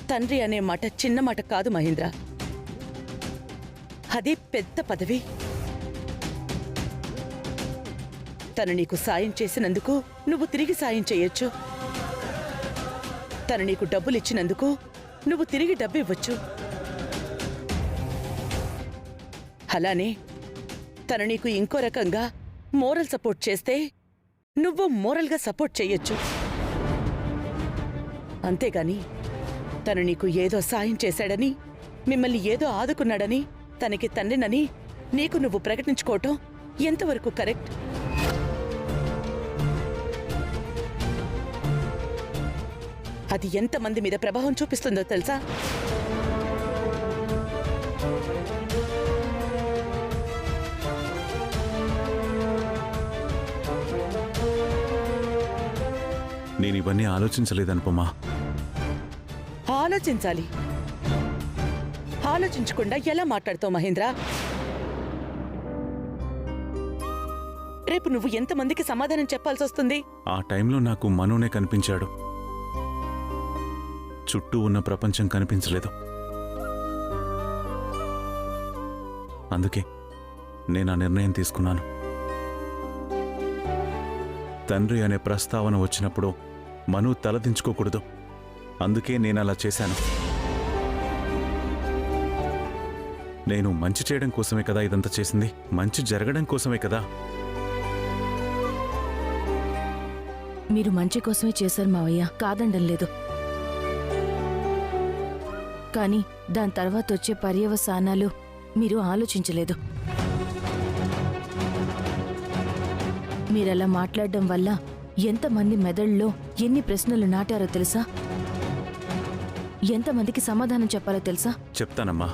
తండ్రి అనే మాట చిన్న మాట కాదు మహేంద్ర. అది పెద్ద పదవి. తను నీకు సాయం చేసినందుకు నువ్వు తిరిగి సాయం చేయొచ్చు. తను నీకు డబ్బులిచ్చినందుకు నువ్వు తిరిగి డబ్బు ఇవ్వచ్చు. అలానే తను నీకు ఇంకో రకంగా మోరల్ సపోర్ట్ చేస్తే నువ్వు మోరల్గా సపోర్ట్ చెయ్యొచ్చు. అంతేగాని తను నీకు ఏదో సాయం చేశాడని, మిమ్మల్ని ఏదో ఆదుకున్నాడని, తనకి తండ్రినని నీకు నువ్వు ప్రకటించుకోవటం ఎంతవరకు కరెక్ట్? అది ఎంతమంది మీద ప్రభావం చూపిస్తుందో తెలుసా? నేను ఇవన్నీ ఆలోచించలేదనుపమా. ఆలోచించాలి. ఆలోచించకుండా ఎలా మాట్లాడతావు మహేంద్ర? రేపు నువ్వు ఎంతమందికి సమాధానం చెప్పాల్సి వస్తుంది? ఆ టైంలో నాకు మనోనే కనిపించాడు. చుట్టూ ఉన్న ప్రపంచం కనిపించలేదు. అందుకే నేను ఆ నిర్ణయం తీసుకున్నాను. తండ్రి అనే ప్రస్తావన వచ్చినప్పుడు మను తలదించుకోకూడదు. అందుకే నేను అలా చేశాను. నేను మంచి చేయడం కోసమే కదా ఇదంతా చేసింది. మంచి జరగడం కోసమే కదా. మీరు మంచి కోసమే చేశారు మావయ్య, కాదండం లేదు. కానీ దాని తర్వాత వచ్చే పర్యవసానాలు మీరు ఆలోచించలేదు. మీరలా మాట్లాడడం వల్ల ఎంతమంది మెదళ్ళలో ఎన్ని ప్రశ్నలు నాటారో తెలుసా? ఎంతమందికి సమాధానం చెప్పాలో తెలుసా? చెప్తానమ్మా,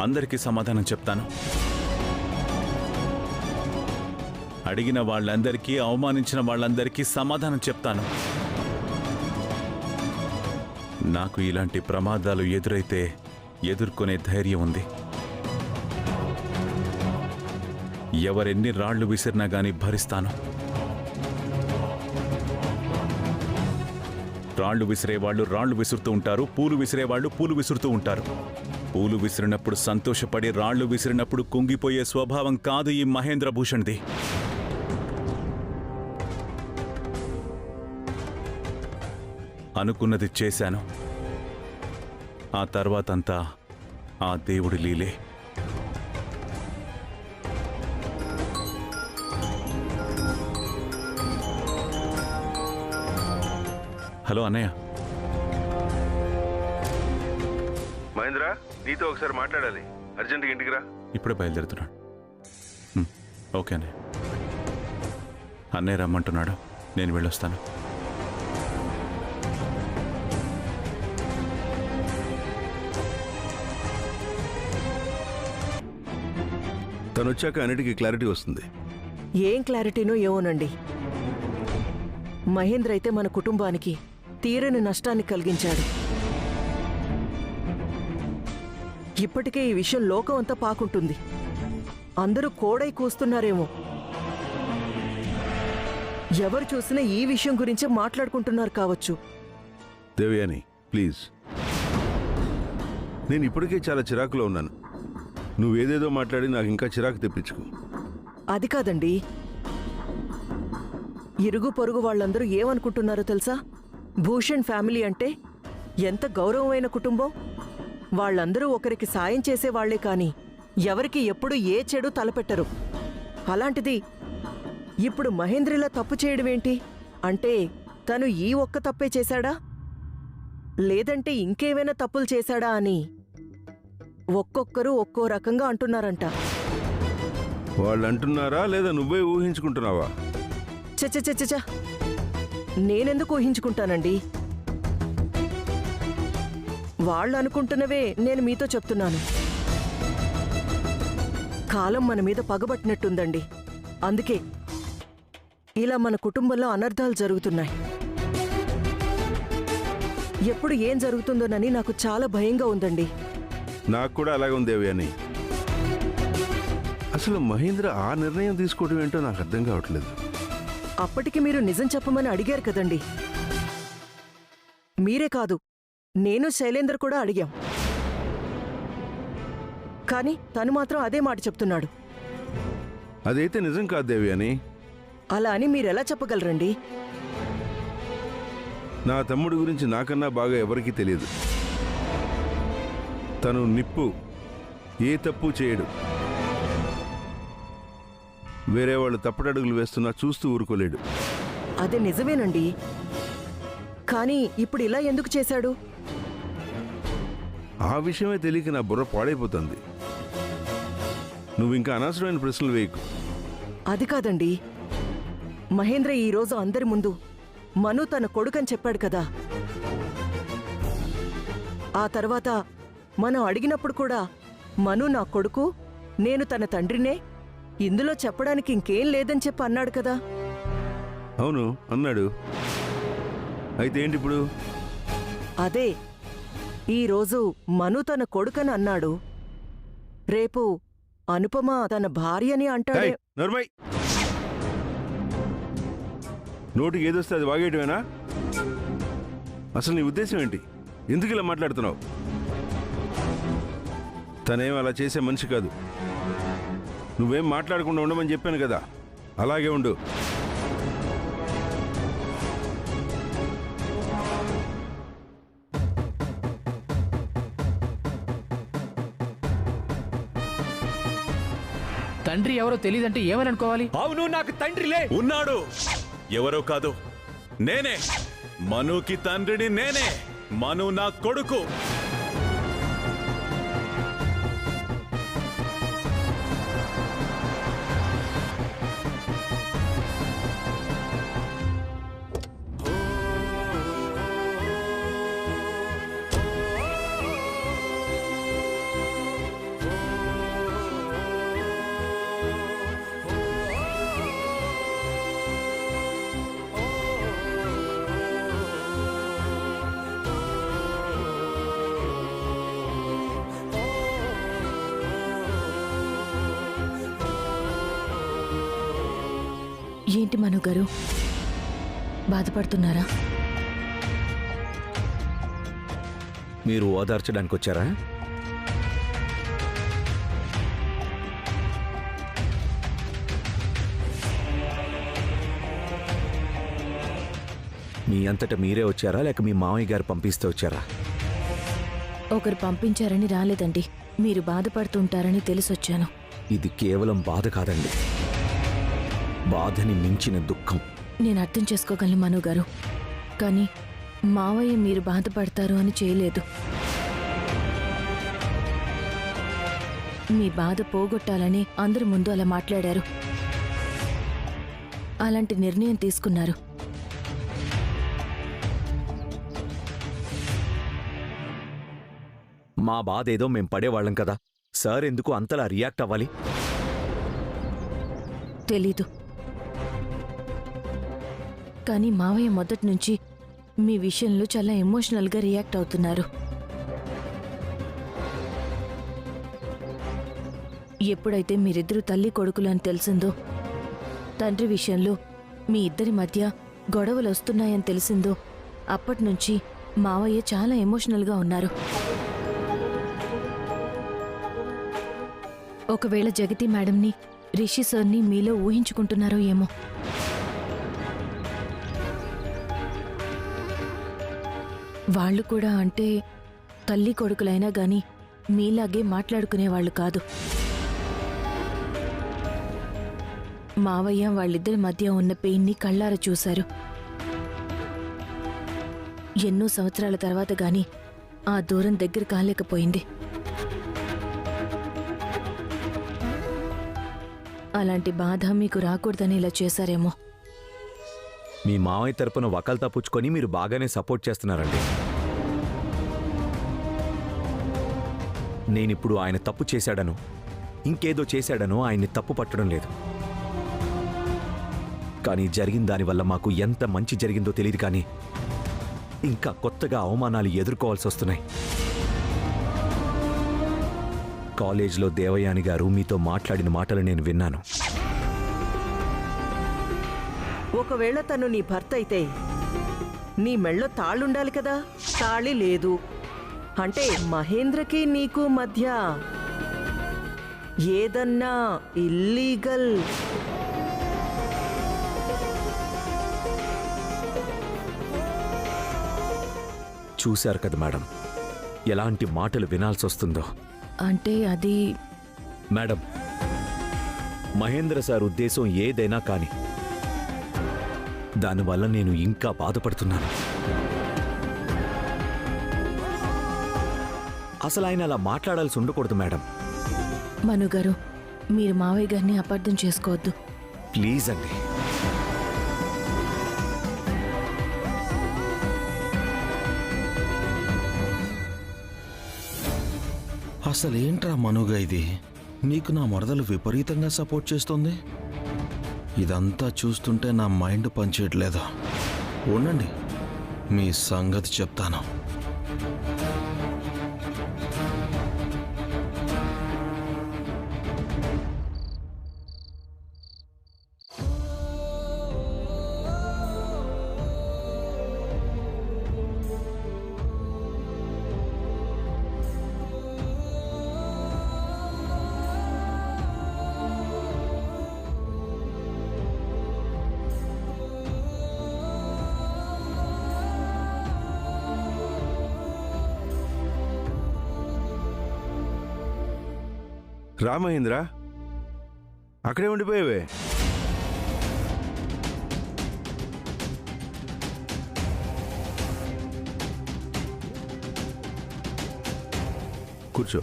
అందరికీ సమాధానం చెప్తాను. అడిగిన వాళ్ళందరికీ, అవమానించిన వాళ్ళందరికీ సమాధానం చెప్తాను. నాకు ఇలాంటి ప్రమాదాలు ఎదురైతే ఎదుర్కొనే ధైర్యం ఉంది. ఎవరెన్ని రాళ్లు విసిరినా గాని భరిస్తాను. రాళ్లు విసిరేవాళ్లు రాళ్లు విసురుతూ ఉంటారు, పూలు విసిరేవాళ్లు పూలు విసురుతూ ఉంటారు. పూలు విసిరినప్పుడు సంతోషపడి, రాళ్లు విసిరినప్పుడు కుంగిపోయే స్వభావం కాదు ఈ మహేంద్ర భూషణ్ది. అనుకున్నది చేశాను. ఆ తర్వాతంతా ఆ దేవుడి లీలే. హలో అన్నయ్య. మహేంద్ర, నీతో ఒకసారి మాట్లాడాలి. అర్జెంట్గా ఇంటికి రా. ఇప్పుడే బయలుదేరుతున్నాడు. ఓకే అన్నయ్య. అన్నయ్య రమ్మంటున్నాడు, నేను వెళ్ళొస్తాను. తను వచ్చాక అన్నిటికీ క్లారిటీ వస్తుంది. ఏం క్లారిటీనో ఏమోనండి. మహేంద్ర అయితే మన కుటుంబానికి తీరని నష్టాన్ని కలిగించాడు. ఇప్పటికే ఈ విషయం లోకం అంతా పాకుంటుంది. అందరూ కోడై కూస్తున్నారేమో. ఎవరు చూసినా ఈ విషయం గురించే మాట్లాడుకుంటున్నారు కావచ్చు. దేవయాని, ప్లీజ్, నేను ఇప్పటికే చాలా చిరాకులో ఉన్నాను. నువ్వేదేదో మాట్లాడి నాకు ఇంకా చిరాకు తెప్పించుకో. అది కాదండి, ఇరుగు పొరుగు వాళ్ళందరూ ఏమనుకుంటున్నారో తెలుసా? భూషణ్ ఫ్యామిలీ అంటే ఎంత గౌరవమైన కుటుంబం. వాళ్ళందరూ ఒకరికి సాయం చేసేవాళ్లే కాని ఎవరికి ఎప్పుడూ ఏ చెడు తలపెట్టరు. అలాంటిది ఇప్పుడు మహేంద్రలా తప్పు చేయడమేంటి? అంటే తను ఈ ఒక్క తప్పే చేశాడా, లేదంటే ఇంకేమైనా తప్పులు చేశాడా అని ఒక్కొక్కరు ఒక్కో రకంగా అంటున్నారంట. వాళ్ళు అంటున్నారా లేదా నువ్వే ఊహించుకుంటున్నావా? చచ్చ, నేనెందుకు ఊహించుకుంటానండి? వాళ్ళు అనుకుంటున్నవే నేను మీతో చెప్తున్నాను. కాలం మన మీద పగబట్టినట్టుందండి. అందుకే ఇలా మన కుటుంబంలో అనర్థాలు జరుగుతున్నాయి. ఎప్పుడు ఏం జరుగుతుందోనని నాకు చాలా భయంగా ఉందండి. నాకు కూడా అలాగే ఉంది దేవయాని. అసలు మహేంద్ర ఆ నిర్ణయం తీసుకోవడం ఏంటో నాకు అర్థం కావట్లేదు. అప్పటికి మీరు నిజం చెప్పమని అడిగారు కదండి. మీరే కాదు, నేను శైలేంద్ర కూడా అడిగాం. కానీ తను మాత్రం అదే మాట చెప్తున్నాడు. అదైతే నిజం కాదు దేవి అని. అలా అని మీరెలా చెప్పగలరండి? నా తమ్ముడి గురించి నాకన్నా బాగా ఎవరికీ తెలియదు. తను నిప్పు, ఏ తప్పు చేయడు. వేరే వాళ్ళు తప్పటడుగులు వేస్తున్నా చూస్తూ ఊరుకోలేడు. అదే నిజమేనండి. కానీ ఇప్పుడు ఇలా ఎందుకు చేశాడు? ఆ విషయమే తెలియక నా బుర్ర పాడైపోతుంది. నువ్వు ఇంకా అనవసరమైన ప్రశ్నలు వేయకు. అది కాదండి, మహేంద్ర ఈరోజు అందరి ముందు మను తన కొడుకని చెప్పాడు కదా. ఆ తర్వాత మనం అడిగినప్పుడు కూడా మను నా కొడుకు, నేను తన తండ్రినే, ఇందులో చెప్పడానికి ఇంకేం లేదని చెప్పి అన్నాడు కదా. అవును అన్నాడు. అయితే ఏంటి ఇప్పుడు? అదే ఈరోజు మను తన కొడుకని అన్నాడు, రేపు అనుపమ తన భార్యని అంటాడే. ఏయ్, నోర్మై! నోటికి ఏదొస్తే అది వాగేయటమేనా? అసలు నీ ఉద్దేశం ఏంటి? ఎందుకు ఇలా మాట్లాడుతున్నావు? తనేం అలా చేసే మనిషి కాదు. నువ్వేం మాట్లాడకుండా ఉండమని చెప్పాను కదా, అలాగే ఉండు. తండ్రి ఎవరో తెలియదంటే ఏమని అనుకోవాలి? అవును, నాకు తండ్రిలే ఉన్నాడు. ఎవరో కాదు, నేనే. మనుకి తండ్రిని నేనే. మను నా కొడుకు. ఏంటి మను గారు, బాధపడుతున్నారా? మీరు ఓదార్చడానికి వచ్చారా? మీ అంతటా మీరే వచ్చారా లేక మీ మామయ్య గారు పంపిస్తే వచ్చారా? ఒకరు పంపించారని రాలేదండి. మీరు బాధపడుతుంటారని తెలిసొచ్చాను. ఇది కేవలం బాధ కాదండి, బాధని మించిన దుఃఖం. నేను అర్థం చేసుకోగలను మను గారు, కానీ మావయ్య మీరు బాధపడతారు అని చేయలేదు. మీ బాధ పోగొట్టాలని అందరి ముందు అలా మాట్లాడారు. అలాంటి నిర్ణయం తీసుకున్నారు. మా బాధ ఏదో మేం పడేవాళ్ళం కదా, సార్ ఎందుకు అంతలా రియాక్ట్ అవ్వాలి? తెలీదు, కానీ మావయ్య మొదటి నుంచి మీ విషయంలో చాలా ఎమోషనల్గా రియాక్ట్ అవుతున్నారు. ఎప్పుడైతే మీరిద్దరూ తల్లి కొడుకులు అని తెలిసిందో, తండ్రి విషయంలో మీ ఇద్దరి మధ్య గొడవలు వస్తున్నాయని తెలిసిందో, అప్పటినుంచి మావయ్య చాలా ఎమోషనల్గా ఉన్నారు. ఒకవేళ జగతి మేడంని, రిషి సార్ని మీలో ఊహించుకుంటున్నారో ఏమో. వాళ్ళు కూడా అంటే తల్లి కొడుకులైనా గాని మీలాగే మాట్లాడుకునేవాళ్లు కాదు. మావయ్య వాళ్ళిద్దరి మధ్య ఉన్న పెయిన్ని కళ్ళారా చూశారు. ఎన్నో సంవత్సరాల తర్వాత గాని ఆ దూరం దగ్గర కాలేకపోయింది. అలాంటి బాధ మీకు రాకూడదని ఇలా చేశారేమో. మీ మామయ్య తరపున వకాల్తా పుచ్చుకొని మీరు బాగానే సపోర్ట్ చేస్తున్నారండి. నేనిప్పుడు ఆయన తప్పు చేశాడనో ఇంకేదో చేశాడనో ఆయన్ని తప్పు పట్టడం లేదు. కానీ జరిగిన దానివల్ల మాకు ఎంత మంచి జరిగిందో తెలియదు, కానీ ఇంకా కొత్తగా అవమానాలు ఎదుర్కోవాల్సి వస్తున్నాయి. కాలేజ్లో దేవయాని గారు మీతో మాట్లాడిన మాటలు నేను విన్నాను. ఒకవేళ తను నీ భర్త అయితే నీ మెళ్ళో తాళ్ళుండాలి కదా, తాళి లేదు అంటే మహేంద్రకి నీకు మధ్య ఏదన్నా ఇల్లీగల్. చూశారు కదా మేడం, ఎలాంటి మాటలు వినాల్సి వస్తుందో. అంటే అది మేడం, మహేంద్ర సార్ ఉద్దేశం ఏదైనా కాని దానివల్ల నేను ఇంకా బాధపడుతున్నాను. అసలు ఆయన అలా మాట్లాడాల్సి ఉండకూడదు మేడం. మనుగారు, మీరు మావయ్య గారిని అపార్థం చేసుకోవద్దు. ప్లీజ్ అండి. అసలేంట్రా మనుగా ఇది? నీకు నా మరదలు విపరీతంగా సపోర్ట్ చేస్తుంది. ఇదంతా చూస్తుంటే నా మైండ్ పనిచేయట్లేదు. ఉండండి, మీ సంగతి చెప్తాను. రా మహేంద్ర, అక్కడే ఉండిపోయావే. కూర్చో.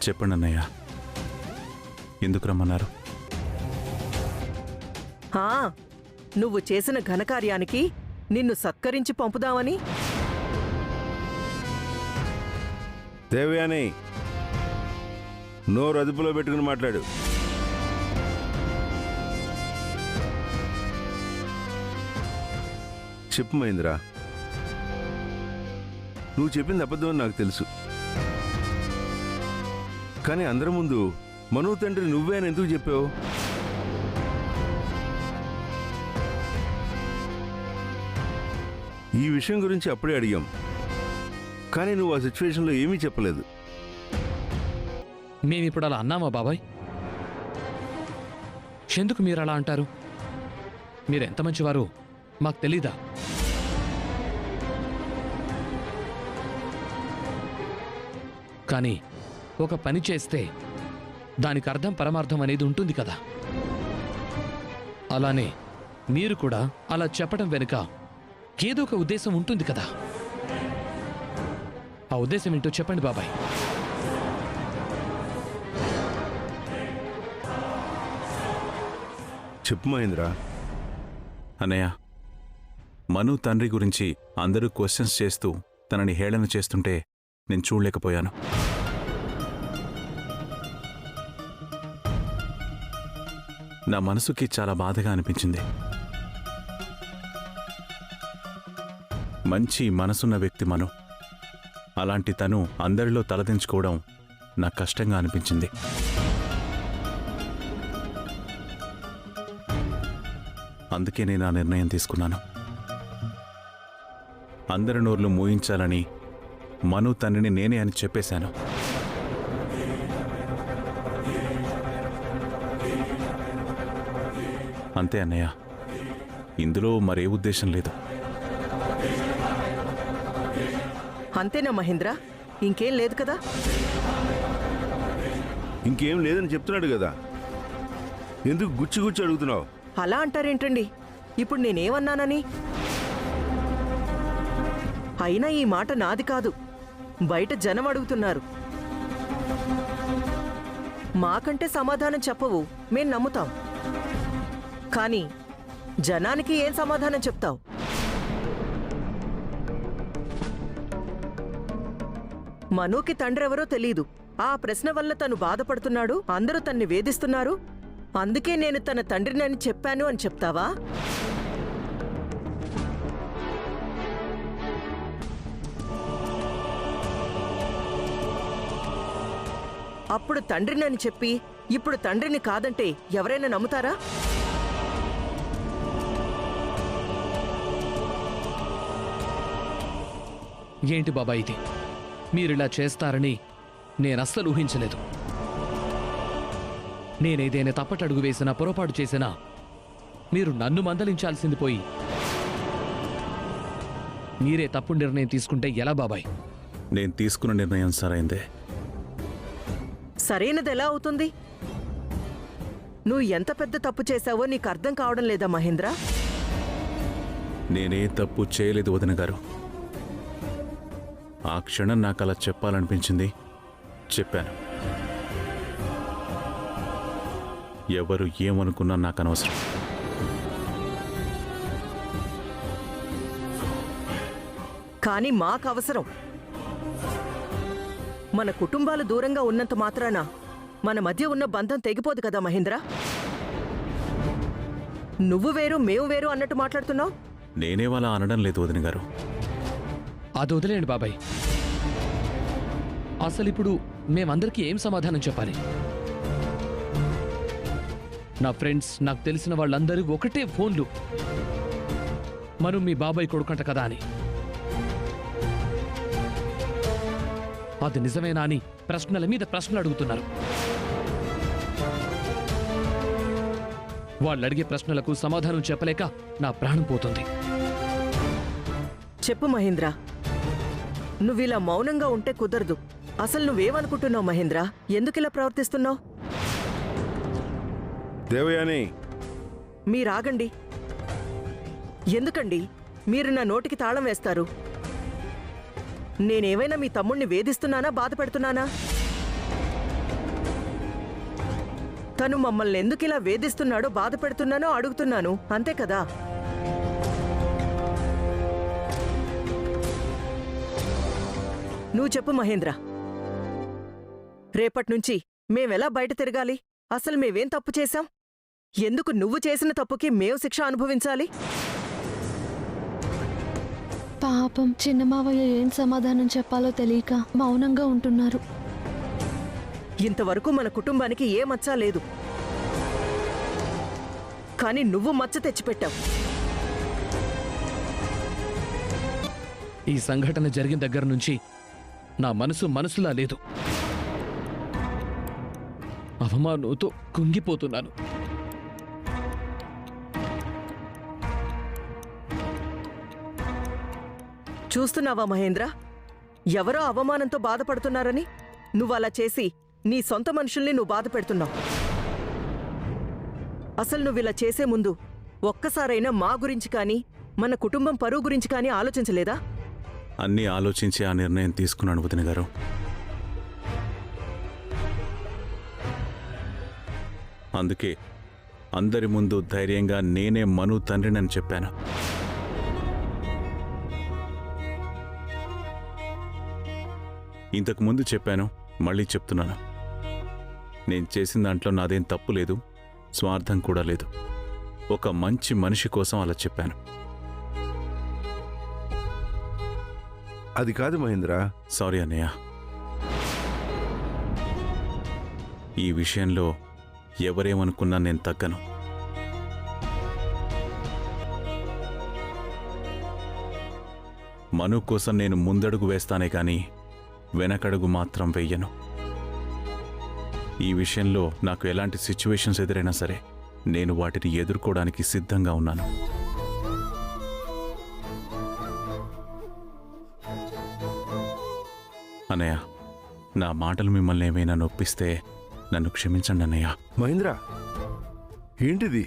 చెప్పండి అన్నయ్య, ఎందుకు రమ్మన్నారు? నువ్వు చేసిన ఘనకార్యానికి నిన్ను సత్కరించి పంపుదామని. దేవయాని, నోరు అదుపులో పెట్టుకుని మాట్లాడు. చెప్పు మహేంద్ర, నువ్వు చెప్పింది అబద్ధమని నాకు తెలుసు. కానీ అందరి ముందు మను తండ్రి నువ్వే అని ఎందుకు చెప్పావు? ఈ విషయం గురించి అప్పుడే అడిగాం, కానీ నువ్వు ఆ సిచ్యువేషన్లో ఏమీ చెప్పలేదు. మేమిప్పుడు అలా అన్నామా బాబాయ్? ఎందుకు మీరు అలా అంటారు? మీరెంత మంచివారు మాకు తెలీదా? కానీ ఒక పని చేస్తే దానికి అర్థం పరమార్థం అనేది ఉంటుంది కదా. అలానే మీరు కూడా అలా చెప్పడం వెనుక ఏదో ఒక ఉద్దేశం ఉంటుంది కదా. ఆ ఉద్దేశం ఏంటో చెప్పండి బాబాయ్. చెప్పు మహేంద్ర. అన్నయ్య, మను తండ్రి గురించి అందరూ క్వశ్చన్స్ చేస్తూ తనని హేళన చేస్తుంటే నేను చూడలేకపోయాను. నా మనసుకి చాలా బాధగా అనిపించింది. మంచి మనసున్న వ్యక్తి మను. అలాంటి తను అందరిలో తలదించుకోవడం నాకు కష్టంగా అనిపించింది. అందుకే నేను ఆ నిర్ణయం తీసుకున్నాను. అందరి నోర్లు మూయించాలని మను తండ్రిని నేనే అని చెప్పేశాను. అంతే అన్నయ్య, ఇందులో మరే ఉద్దేశం లేదు. అంతేనా మహేంద్ర? ఇంకేం లేదు కదా? ఇంకేం లేదని చెప్తున్నాడు కదా, ఎందుకు గుచ్చి గుచ్చి అడుగుతున్నావు? అలా అంటారేంటండి? ఇప్పుడు నేనేమన్నానని? అయినా ఈ మాట నాది కాదు, బయట జనం అడుగుతున్నారు. మాకంటే సమాధానం చెప్పవు, మేం నమ్ముతాం. కానీ జనానికి ఏం సమాధానం చెప్తావు? మనుకి తండ్రెవరో తెలీదు. ఆ ప్రశ్న వల్ల తను బాధపడుతున్నాడు, అందరూ తన్ని వేధిస్తున్నారు. అందుకే నేను తన తండ్రినని చెప్పాను అని చెప్తావా? అప్పుడు తండ్రినని చెప్పి ఇప్పుడు తండ్రిని కాదంటే ఎవరైనా నమ్ముతారా? ఏంటి బాబా ఇది? మీరిలా చేస్తారని నేనస్సలు ఊహించలేదు. నేనేదైనా తప్పటడుగు వేసినా, పొరపాటు చేసినా మీరు నన్ను మందలించాల్సింది పోయి మీరే తప్పు నిర్ణయం తీసుకుంటే ఎలా బాబాయ్? నేను తీసుకున్న నిర్ణయం సరైందే. సరైనది ఎలా అవుతుంది? నువ్వు ఎంత పెద్ద తప్పు చేశావో నీకు అర్థం కావడం లేదా మహేంద్ర? నేనే తప్పు చేయలేదు వదిన గారు. ఆ క్షణం నాకు అలా చెప్పాలనిపించింది, చెప్పాను. ఎవరు ఏమనుకున్నా నాకు అనవసరం. కానీ మాకు అవసరం. మన కుటుంబాలు దూరంగా ఉన్నంత మాత్రాన మన మధ్య ఉన్న బంధం తెగిపోదు కదా మహేంద్ర. నువ్వు వేరు మేము వేరు అన్నట్టు మాట్లాడుతున్నావు. నేనే వాళ్ళ అనడం లేదు వదిన గారు. అది వదిలేండి బాబాయ్. అసలిప్పుడు మేమందరికీ ఏం సమాధానం చెప్పాలి? నా ఫ్రెండ్స్, నాకు తెలిసిన వాళ్ళందరూ ఒకటే ఫోన్లు, మనం మీ బాబాయ్ కొడుకంట కదా అని. అది నిజమేనా అని ప్రశ్నల మీద ప్రశ్నలు అడుగుతున్నారు. వాళ్ళు అడిగే ప్రశ్నలకు సమాధానం చెప్పలేక నా ప్రాణం పోతుంది. చెప్పు మహేంద్ర, నువ్విలా మౌనంగా ఉంటే కుదరదు. అసలు నువ్వేమనుకుంటున్నావు మహేంద్ర? ఎందుకిలా ప్రవర్తిస్తున్నావు? దేవయాని, మీరాగండి. ఎందుకండి మీరు నా నోటికి తాళం వేస్తారు? నేనేమైనా మీ తమ్ముణ్ణి వేధిస్తున్నానా, బాధ పెడుతున్నానా? తను మమ్మల్ని ఎందుకిలా వేధిస్తున్నాడో, బాధ పెడుతున్నానో అడుగుతున్నాను, అంతే కదా? నువ్వు చెప్పు మహేంద్ర, రేపట్నుంచి మేమెలా బయట తిరగాలి? అసలు మేవేం తప్పు చేశాం? ఎందుకు నువ్వు చేసిన తప్పుకి మేము శిక్ష అనుభవించాలి? పాపం చిన్నమావయ్య ఏం సమాధానం చెప్పాలో తెలియక మౌనంగా ఉంటున్నారు. ఇంతవరకు మన కుటుంబానికి ఏ మచ్చ లేదు, కానీ నువ్వు మచ్చ తెచ్చిపెట్టావు. ఈ సంఘటన జరిగిన దగ్గర నుంచి నా మనసు మనసులా లేదు. అవమానంతో కుంగిపోతున్నాను. చూస్తున్నావా మహేంద్ర, ఎవరో అవమానంతో బాధపడుతున్నారని నువ్వలా చేసి నీ సొంత మనుషుల్ని నువ్వు బాధ పెడుతున్నావు. అసలు నువ్విలా చేసే ముందు ఒక్కసారైనా మా గురించి కానీ మన కుటుంబం పరువు గురించి కానీ ఆలోచించలేదా? అన్నీ ఆలోచించి ఆ నిర్ణయం తీసుకున్నాను వదిన గారు. అందుకే అందరి ముందు ధైర్యంగా నేనే మను తండ్రినని చెప్పాను. ఇంతకు ముందు చెప్పాను, మళ్ళీ చెప్తున్నాను. నేను చేసిన దాంట్లో నాదేం తప్పు లేదు, స్వార్థం కూడా లేదు. ఒక మంచి మనిషి కోసం అలా చెప్పాను. అది కాదు మహేంద్ర. సారీ అన్నయ్య. ఈ విషయంలో ఎవరేమనుకున్నా నేను తగ్గను. మను కోసం నేను ముందడుగు వేస్తానే కానీ వెనకడుగు మాత్రం వెయ్యను. ఈ విషయంలో నాకు ఎలాంటి సిచ్యువేషన్స్ ఎదురైనా సరే నేను వాటిని ఎదుర్కోవడానికి సిద్ధంగా ఉన్నాను. అన్నయ్య, నా మాటలు మిమ్మల్ని ఏమైనా నొప్పిస్తే నన్ను క్షమించండి అన్నయ్య. మహేంద్ర, ఏంటిది?